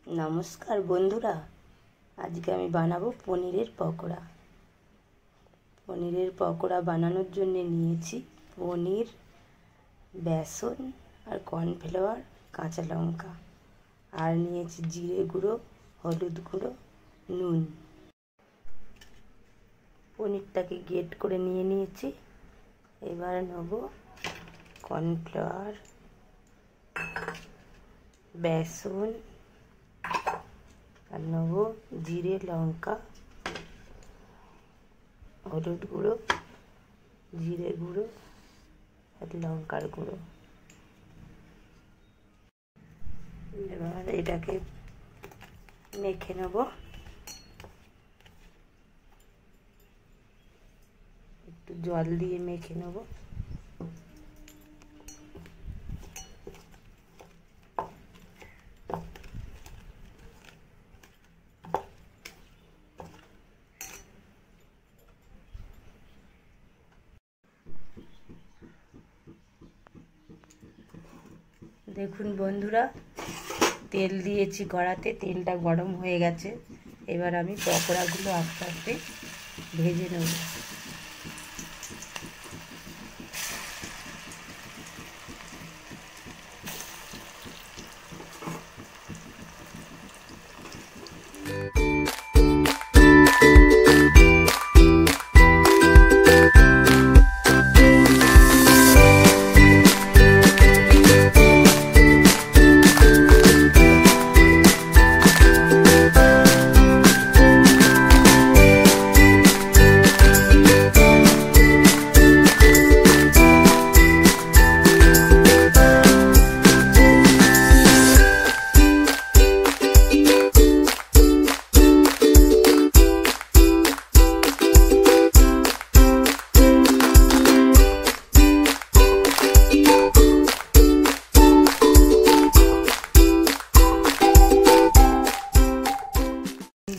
नमस्कार बंधुरा आज के आमी बानाबो पनीरेर पकोड़ा। पनीरेर पकोड़ा बानानोर जन्य नियेछि पनीर, बेसन और कर्नफ्लावर, काँचा लंका और नियेछि जिरे गुঁড়ো, हलुद गुঁড়ো, नुन। पनीरटाके ग्रेट करे निये नियेछि। एबार नेब कर्नफ्लावर, बेसन और नेब जिरे लंका, हलुद गुঁড়ো, जिरे गुঁড়ো और लंकार गुঁড়ো। एबार एटाके मेखे नेब। एकटु जल दिए मेखे नेब। देखुन बंधुरा तेल दिएछि कड़ाते, तेलटा गरम हो गेছে। एबार आमी पकोड़ागुलो आस्ते आस्ते भेजे नेब।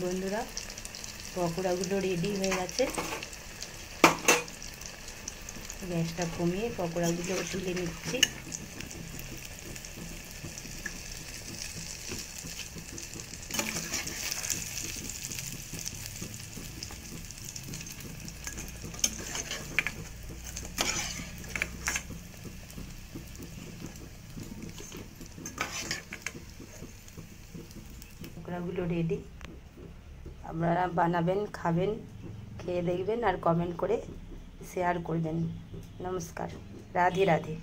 बंधुरा पकोड़ागुलो रेडी हो गेছে। গ্যাসটা কমিয়ে পকোড়াগুলো তুলে নিচ্ছি। পকোড়াগুলো রেডি। আপনারা বানাবেন, খাবেন, খেয়ে দেখবেন আর কমেন্ট করে শেয়ার করবেন। नमस्कार, राधे राधे।